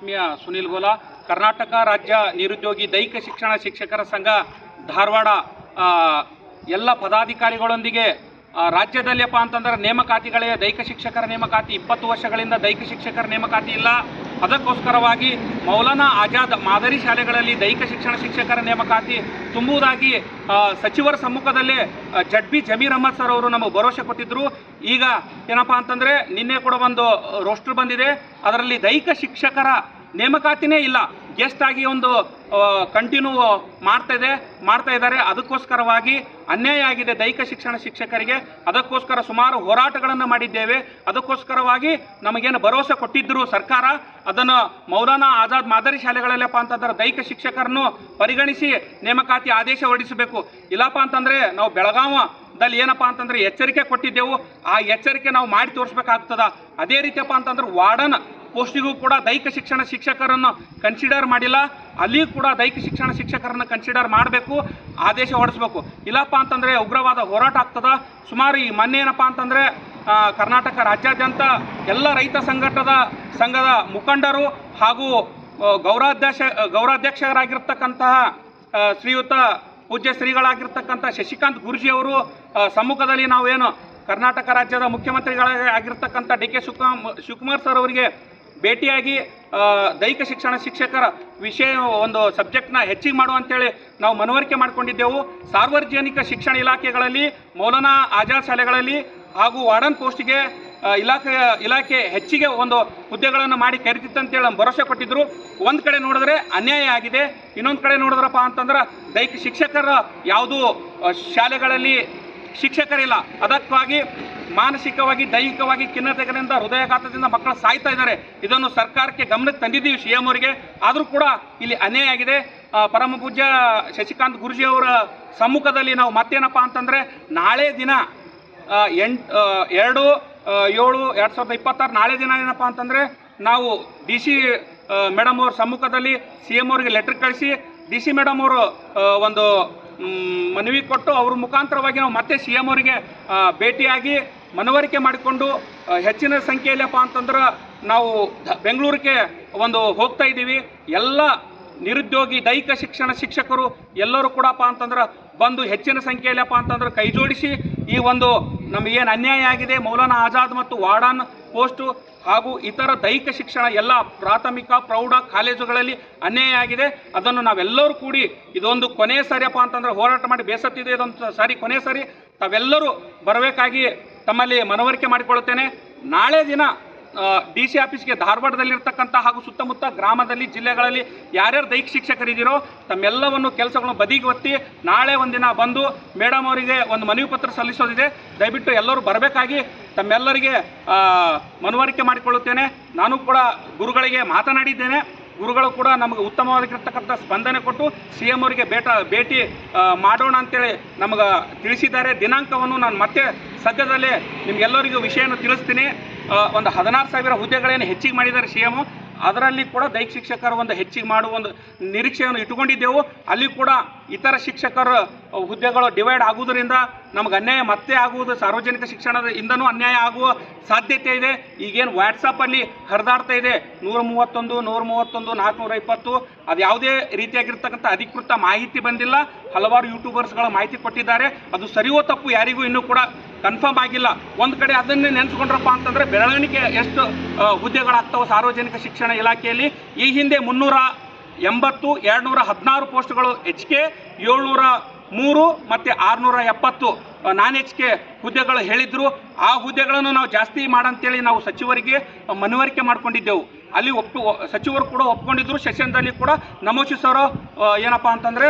ಆತ್ಮೀಯ ಸುನಿಲ್ ಗೋಲಾ, ಕರ್ನಾಟಕ ರಾಜ್ಯ ನಿರುದ್ಯೋಗಿ ದೈಹಿಕ ಶಿಕ್ಷಣ ಶಿಕ್ಷಕರ ಸಂಘ ಧಾರವಾಡ ಎಲ್ಲ ಪದಾಧಿಕಾರಿಗಳೊಂದಿಗೆ ರಾಜ್ಯದಲ್ಲಿಯಪ್ಪ ಅಂತಂದ್ರೆ ನೇಮಕಾತಿಗಳೇ ದೈಹಿಕ ಶಿಕ್ಷಕರ ನೇಮಕಾತಿ 20 ವರ್ಷಗಳಿಂದ ದೈಹಿಕ ಶಿಕ್ಷಕರ ನೇಮಕಾತಿ ಇಲ್ಲ. ಅದಕ್ಕೋಸ್ಕರವಾಗಿ ಮೌಲಾನಾ ಆಜಾದ್ ಮಾದರಿ ಶಾಲೆಗಳಲ್ಲಿ ದೈಹಿಕ ಶಿಕ್ಷಣ ಶಿಕ್ಷಕರ ನೇಮಕಾತಿ ತುಂಬುವುದಾಗಿ ಸಚಿವರ ಸಮ್ಮುಖದಲ್ಲಿ ಜಡ್ಬಿ ಜಮೀರ್ ಅಹಮದ್ ಸರ್ ಅವರು ನಮಗೆ ಭರವಸೆ ಕೊಟ್ಟಿದ್ದರು. ಈಗ ಏನಪ್ಪ ಅಂತಂದರೆ ನಿನ್ನೆ ಕೂಡ ಒಂದು ರೋಸ್ಟರ್ ಬಂದಿದೆ, ಅದರಲ್ಲಿ ದೈಹಿಕ ಶಿಕ್ಷಕರ ನೇಮಕಾತಿನೇ ಇಲ್ಲ, ಗೆಸ್ಟ್ ಆಗಿ ಒಂದು ಕಂಟಿನ್ಯೂ ಮಾಡ್ತಾ ಇದ್ದಾರೆ. ಅದಕ್ಕೋಸ್ಕರವಾಗಿ ಅನ್ಯಾಯ ಆಗಿದೆ ದೈಹಿಕ ಶಿಕ್ಷಣ ಶಿಕ್ಷಕರಿಗೆ. ಅದಕ್ಕೋಸ್ಕರ ಸುಮಾರು ಹೋರಾಟಗಳನ್ನು ಮಾಡಿದ್ದೇವೆ. ಅದಕ್ಕೋಸ್ಕರವಾಗಿ ನಮಗೇನು ಭರವಸೆ ಕೊಟ್ಟಿದ್ದರು ಸರ್ಕಾರ, ಅದನ್ನು ಮೌಲಾನಾ ಆಜಾದ್ ಮಾದರಿ ಶಾಲೆಗಳಲ್ಲಪ್ಪ ಅಂತಂದ್ರೆ ದೈಹಿಕ ಶಿಕ್ಷಕರನ್ನು ಪರಿಗಣಿಸಿ ನೇಮಕಾತಿ ಆದೇಶ ಹೊರಡಿಸಬೇಕು. ಇಲ್ಲಪ್ಪ ಅಂತಂದರೆ ನಾವು ಬೆಳಗಾವದಲ್ಲಿ ಏನಪ್ಪ ಅಂತಂದರೆ ಎಚ್ಚರಿಕೆ ಕೊಟ್ಟಿದ್ದೆವು, ಆ ಎಚ್ಚರಿಕೆ ನಾವು ಮಾಡಿ ತೋರಿಸ್ಬೇಕಾಗ್ತದ. ಅದೇ ರೀತಿಯಪ್ಪ ಅಂತಂದ್ರೆ ವಾರ್ಡನ್ ಪೋಸ್ಟಿಗೂ ಕೂಡ ದೈಹಿಕ ಶಿಕ್ಷಣ ಶಿಕ್ಷಕರನ್ನು ಕನ್ಸಿಡರ್ ಮಾಡಿಲ್ಲ, ಅಲ್ಲಿಯೂ ಕೂಡ ದೈಹಿಕ ಶಿಕ್ಷಣ ಶಿಕ್ಷಕರನ್ನು ಕನ್ಸಿಡರ್ ಮಾಡಬೇಕು, ಆದೇಶ ಹೊರಡಿಸ್ಬೇಕು. ಇಲ್ಲಪ್ಪ ಅಂತಂದರೆ ಉಗ್ರವಾದ ಹೋರಾಟ ಆಗ್ತದ. ಸುಮಾರು ಈ ಮೊನ್ನೆ ಏನಪ್ಪ ಅಂತಂದರೆ ಕರ್ನಾಟಕ ರಾಜ್ಯಾದ್ಯಂತ ಎಲ್ಲ ರೈತ ಸಂಘದ ಮುಖಂಡರು ಹಾಗೂ ಗೌರವಾಧ್ಯಕ್ಷರಾಗಿರ್ತಕ್ಕಂತಹ ಶ್ರೀಯುತ ಪೂಜ್ಯ ಶ್ರೀಗಳಾಗಿರ್ತಕ್ಕಂಥ ಶಶಿಕಾಂತ್ ಗುರೂಜಿಯವರು ಸಮ್ಮುಖದಲ್ಲಿ ನಾವೇನು ಕರ್ನಾಟಕ ರಾಜ್ಯದ ಮುಖ್ಯಮಂತ್ರಿಗಳಾಗಿರ್ತಕ್ಕಂಥ ಡಿ.ಕೆ. ಶಿವಕುಮಾರ್ ಸರ್ ಅವರಿಗೆ ಭೇಟಿಯಾಗಿ ದೈಹಿಕ ಶಿಕ್ಷಣ ಶಿಕ್ಷಕರ ವಿಷಯ ಒಂದು ಸಬ್ಜೆಕ್ಟ್ನ ಹೆಚ್ಚಿಗೆ ಮಾಡುವಂತೇಳಿ ನಾವು ಮನವರಿಕೆ ಮಾಡಿಕೊಂಡಿದ್ದೆವು. ಸಾರ್ವಜನಿಕ ಶಿಕ್ಷಣ ಇಲಾಖೆಗಳಲ್ಲಿ ಮೌಲಾನಾ ಆಜಾದ್ ಶಾಲೆಗಳಲ್ಲಿ ಹಾಗೂ ವಾರ್ಡನ್ ಪೋಸ್ಟಿಗೆ ಇಲಾಖೆ ಹೆಚ್ಚಿಗೆ ಒಂದು ಹುದ್ದೆಗಳನ್ನು ಮಾಡಿ ಕರೆದಿತ್ತಂತೇಳಿ ಭರವಸೆ ಕೊಟ್ಟಿದ್ದರು. ಒಂದು ಕಡೆ ನೋಡಿದ್ರೆ ಅನ್ಯಾಯ ಆಗಿದೆ, ಇನ್ನೊಂದು ಕಡೆ ನೋಡಿದ್ರಪ್ಪ ಅಂತಂದ್ರೆ ದೈಹಿಕ ಶಿಕ್ಷಕರ ಯಾವುದೂ ಶಾಲೆಗಳಲ್ಲಿ ಶಿಕ್ಷಕರಿಲ್ಲ. ಅದಕ್ಕಾಗಿ ಮಾನಸಿಕವಾಗಿ ದೈಹಿಕವಾಗಿ ಖಿನ್ನತೆಗಳಿಂದ ಹೃದಯಾಘಾತದಿಂದ ಮಕ್ಕಳು ಸಾಯ್ತಾ ಇದ್ದಾರೆ. ಇದನ್ನು ಸರ್ಕಾರಕ್ಕೆ ಗಮನಕ್ಕೆ ತಂದಿದ್ದೀವಿ CM ಅವರಿಗೆ. ಆದರೂ ಕೂಡ ಇಲ್ಲಿ ಅನ್ಯಾಯ ಆಗಿದೆ. ಪರಮ ಪೂಜ್ಯ ಶಶಿಕಾಂತ್ ಗುರೂಜಿಯವರ ಸಮ್ಮುಖದಲ್ಲಿ ನಾವು ಮತ್ತೇನಪ್ಪ ಅಂತಂದರೆ ನಾಳೆ ದಿನ 2/7/2026 ನಾಳೆ ದಿನ ಏನಪ್ಪ ಅಂತಂದರೆ ನಾವು DC ಮೇಡಮ್ ಅವ್ರ ಸಮ್ಮುಖದಲ್ಲಿ CM ಅವರಿಗೆ ಲೆಟರ್ ಕಳಿಸಿ DC ಮೇಡಮ್ ಅವರು ಒಂದು ಮನವಿ ಕೊಟ್ಟು ಅವ್ರ ಮುಖಾಂತರವಾಗಿ ನಾವು ಮತ್ತೆ CM ಅವರಿಗೆ ಭೇಟಿಯಾಗಿ ಮನವರಿಕೆ ಮಾಡಿಕೊಂಡು ಹೆಚ್ಚಿನ ಸಂಖ್ಯೆಯಲ್ಲಪ್ಪ ಅಂತಂದ್ರೆ ನಾವು ಬೆಂಗಳೂರಿಗೆ ಒಂದು ಹೋಗ್ತಾ ಇದ್ದೀವಿ. ಎಲ್ಲ ನಿರುದ್ಯೋಗಿ ದೈಹಿಕ ಶಿಕ್ಷಣ ಶಿಕ್ಷಕರು ಎಲ್ಲರೂ ಕೂಡಪ್ಪ ಅಂತಂದ್ರೆ ಬಂದು ಹೆಚ್ಚಿನ ಸಂಖ್ಯೆಯಲ್ಲಪ್ಪ ಅಂತಂದ್ರೆ ಕೈ ಜೋಡಿಸಿ ಈ ಒಂದು ನಮಗೇನು ಅನ್ಯಾಯ ಆಗಿದೆ ಮೌಲಾನಾ ಆಜಾದ್ ಮತ್ತು ವಾರ್ಡನ್ ಪೋಸ್ಟು ಹಾಗೂ ಇತರ ದೈಹಿಕ ಶಿಕ್ಷಣ ಎಲ್ಲ ಪ್ರಾಥಮಿಕ ಪ್ರೌಢ ಕಾಲೇಜುಗಳಲ್ಲಿ ಅನ್ಯಾಯ ಆಗಿದೆ, ಅದನ್ನು ನಾವೆಲ್ಲರೂ ಕೂಡಿ ಇದೊಂದು ಕೊನೆಯ ಸಾರಿಯಪ್ಪ ಅಂತಂದ್ರೆ ಹೋರಾಟ ಮಾಡಿ ಬೇಸತ್ತಿದೆ. ಇದೊಂದು ಸಾರಿ ಕೊನೆಯ ಸಾರಿ ತಾವೆಲ್ಲರೂ ಬರಬೇಕಾಗಿ ತಮ್ಮಲ್ಲಿ ಮನವರಿಕೆ ಮಾಡಿಕೊಳ್ಳುತ್ತೇನೆ. ನಾಳೆ ದಿನ DC ಆಫೀಸ್ಗೆ ಧಾರವಾಡದಲ್ಲಿರ್ತಕ್ಕಂಥ ಹಾಗೂ ಸುತ್ತಮುತ್ತ ಗ್ರಾಮದಲ್ಲಿ ಜಿಲ್ಲೆಗಳಲ್ಲಿ ಯಾರ್ಯಾರು ದೈಹಿಕ ಶಿಕ್ಷಕರಿದ್ದೀರೋ ತಮ್ಮೆಲ್ಲವನ್ನು ಕೆಲಸಗಳನ್ನು ಬದಿಗೆ ಒತ್ತಿ ನಾಳೆ ಒಂದಿನ ಬಂದು ಮೇಡಮ್ ಅವರಿಗೆ ಒಂದು ಮನವಿ ಪತ್ರ ಸಲ್ಲಿಸೋದಿದೆ. ದಯವಿಟ್ಟು ಎಲ್ಲರೂ ಬರಬೇಕಾಗಿ ತಮ್ಮೆಲ್ಲರಿಗೆ ಮನವರಿಕೆ ಮಾಡಿಕೊಳ್ಳುತ್ತೇನೆ. ನಾನು ಕೂಡ ಗುರುಗಳಿಗೆ ಮಾತನಾಡಿದ್ದೇನೆ. ಗುರುಗಳು ಕೂಡ ನಮಗೆ ಉತ್ತಮವಾಗಿರ್ತಕ್ಕಂಥ ಸ್ಪಂದನೆ ಕೊಟ್ಟು CM ಅವರಿಗೆ ಭೇಟಿ ಮಾಡೋಣ ಅಂತೇಳಿ ನಮಗೆ ತಿಳಿಸಿದ್ದಾರೆ. ದಿನಾಂಕವನ್ನು ನಾನು ಮತ್ತೆ ಸದ್ಯದಲ್ಲೇ ನಿಮಗೆಲ್ಲರಿಗೂ ವಿಷಯವನ್ನು ತಿಳಿಸ್ತೀನಿ. ಒಂದು 16,000 ಹುದ್ದೆಗಳೇನು ಹೆಚ್ಚಿಗೆ ಮಾಡಿದ್ದಾರೆ CM. ಅದರಲ್ಲಿ ಕೂಡ ದೈಹಿಕ ಶಿಕ್ಷಕರು ಒಂದು ಹೆಚ್ಚಿಗೆ ಮಾಡುವ ಒಂದು ನಿರೀಕ್ಷೆಯನ್ನು ಇಟ್ಟುಕೊಂಡಿದ್ದೆವು. ಅಲ್ಲಿ ಕೂಡ ಇತರ ಶಿಕ್ಷಕರ ಹುದ್ದೆಗಳು ಡಿವೈಡ್ ಆಗುವುದರಿಂದ ನಮಗೆ ಅನ್ಯಾಯ ಮತ್ತೆ ಆಗುವುದು, ಸಾರ್ವಜನಿಕ ಶಿಕ್ಷಣದಿಂದನೂ ಅನ್ಯಾಯ ಆಗುವ ಸಾಧ್ಯತೆ ಇದೆ. ಈಗೇನು ವಾಟ್ಸಪ್ಪಲ್ಲಿ ಹರಿದಾಡ್ತಾ ಇದೆ 131, 131, 420, ಅದು ಯಾವುದೇ ರೀತಿಯಾಗಿರ್ತಕ್ಕಂಥ ಅಧಿಕೃತ ಮಾಹಿತಿ ಬಂದಿಲ್ಲ. ಹಲವಾರು ಯೂಟ್ಯೂಬರ್ಸ್ಗಳ ಮಾಹಿತಿ ಕೊಟ್ಟಿದ್ದಾರೆ. ಅದು ಸರಿಯೋ ತಪ್ಪು ಯಾರಿಗೂ ಇನ್ನೂ ಕೂಡ ಕನ್ಫರ್ಮ್ ಆಗಿಲ್ಲ. ಒಂದು ಕಡೆ ಅದನ್ನೇ ನೆನೆಸ್ಕೊಂಡ್ರಪ್ಪ ಅಂತಂದರೆ ಬೆಳವಣಿಗೆ ಎಷ್ಟು ಹುದ್ದೆಗಳಾಗ್ತವೆ ಸಾರ್ವಜನಿಕ ಶಿಕ್ಷಣ ಇಲಾಖೆಯಲ್ಲಿ. ಈ ಹಿಂದೆ 380, 216 ಪೋಸ್ಟ್ಗಳು HK, 703 ಮತ್ತು 670 ನಾನ್ HK ಹುದ್ದೆಗಳು ಹೇಳಿದ್ರು. ಆ ಹುದ್ದೆಗಳನ್ನು ನಾವು ಜಾಸ್ತಿ ಮಾಡಂತೇಳಿ ನಾವು ಸಚಿವರಿಗೆ ಮನವರಿಕೆ ಮಾಡ್ಕೊಂಡಿದ್ದೆವು. ಅಲ್ಲಿ ಸಚಿವರು ಕೂಡ ಒಪ್ಕೊಂಡಿದ್ರು. ಸೆಷನ್ದಲ್ಲಿ ಕೂಡ ನಮೋಶಿ ಸರ್ ಏನಪ್ಪ ಅಂತಂದರೆ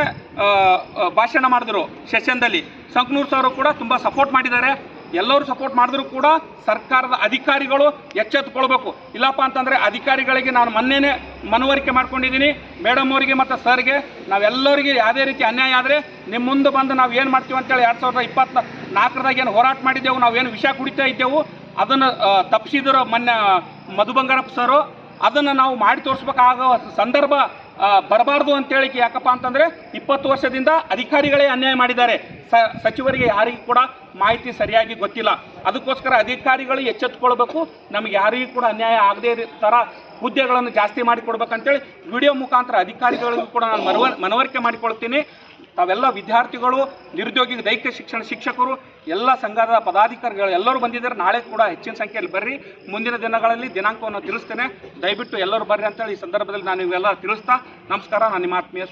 ಭಾಷಣ ಮಾಡಿದ್ರು ಸೆಷನ್ದಲ್ಲಿ. ಸಂಕನೂರು ಸರ್ ಕೂಡ ತುಂಬ ಸಪೋರ್ಟ್ ಮಾಡಿದ್ದಾರೆ. ಎಲ್ಲರೂ ಸಪೋರ್ಟ್ ಮಾಡಿದ್ರು ಕೂಡ ಸರ್ಕಾರದ ಅಧಿಕಾರಿಗಳು ಎಚ್ಚೆತ್ತುಕೊಳ್ಬೇಕು. ಇಲ್ಲಪ್ಪ ಅಂತಂದರೆ ಅಧಿಕಾರಿಗಳಿಗೆ ನಾನು ಮೊನ್ನೆನೇ ಮನವರಿಕೆ ಮಾಡ್ಕೊಂಡಿದ್ದೀನಿ ಮೇಡಮ್ ಅವರಿಗೆ ಮತ್ತು ಸರ್ಗೆ. ನಾವೆಲ್ಲರಿಗೆ ಯಾವುದೇ ರೀತಿ ಅನ್ಯಾಯ ಆದರೆ ನಿಮ್ಮ ಮುಂದೆ ಬಂದು ನಾವು ಏನು ಮಾಡ್ತೀವಿ ಅಂತೇಳಿ 2024 ಏನು ಹೋರಾಟ ಮಾಡಿದ್ದೆವು, ನಾವೇನು ವಿಷ ಕುಡಿತಾ ಇದ್ದೆವು ಅದನ್ನು ತಪ್ಪಿಸಿದ್ರು ಮೊನ್ನೆ ಮಧು ಬಂಗಾರಪ್ಪ ಸರು. ಅದನ್ನು ನಾವು ಮಾಡಿ ತೋರಿಸ್ಬೇಕಾಗೋ ಸಂದರ್ಭ ಬರಬಾರ್ದು ಅಂತೇಳಿ. ಯಾಕಪ್ಪ ಅಂತಂದರೆ 20 ವರ್ಷದಿಂದ ಅಧಿಕಾರಿಗಳೇ ಅನ್ಯಾಯ ಮಾಡಿದ್ದಾರೆ. ಸಚಿವರಿಗೆ ಯಾರಿಗೂ ಕೂಡ ಮಾಹಿತಿ ಸರಿಯಾಗಿ ಗೊತ್ತಿಲ್ಲ. ಅದಕ್ಕೋಸ್ಕರ ಅಧಿಕಾರಿಗಳು ಎಚ್ಚೆತ್ತುಕೊಳ್ಬೇಕು. ನಮಗೆ ಯಾರಿಗೂ ಕೂಡ ಅನ್ಯಾಯ ಆಗದೇ ಥರ ಹುದ್ದೆಗಳನ್ನು ಜಾಸ್ತಿ ಮಾಡಿಕೊಡ್ಬೇಕಂತೇಳಿ ವಿಡಿಯೋ ಮುಖಾಂತರ ಅಧಿಕಾರಿಗಳಿಗೂ ಕೂಡ ನಾನು ಮನವರಿಕೆ ಮಾಡಿಕೊಳ್ತೀನಿ. ತಾವೆಲ್ಲ ವಿದ್ಯಾರ್ಥಿಗಳು, ನಿರುದ್ಯೋಗಿ ದೈಹಿಕ ಶಿಕ್ಷಣ ಶಿಕ್ಷಕರು, ಎಲ್ಲ ಸಂಘದ ಪದಾಧಿಕಾರಿಗಳು ಎಲ್ಲರೂ ಬಂದಿದ್ದಾರೆ. ನಾಳೆ ಕೂಡ ಹೆಚ್ಚಿನ ಸಂಖ್ಯೆಯಲ್ಲಿ ಬರ್ರಿ. ಮುಂದಿನ ದಿನಗಳಲ್ಲಿ ದಿನಾಂಕವನ್ನು ತಿಳಿಸ್ತೇನೆ. ದಯವಿಟ್ಟು ಎಲ್ಲರೂ ಬರ್ರಿ ಅಂತೇಳಿ ಈ ಸಂದರ್ಭದಲ್ಲಿ ನಾನು ಇವೆಲ್ಲ ತಿಳಿಸ್ತಾ ನಮಸ್ಕಾರ. ನಾನು ನಿಮ್ಮ ಆತ್ಮೀಯ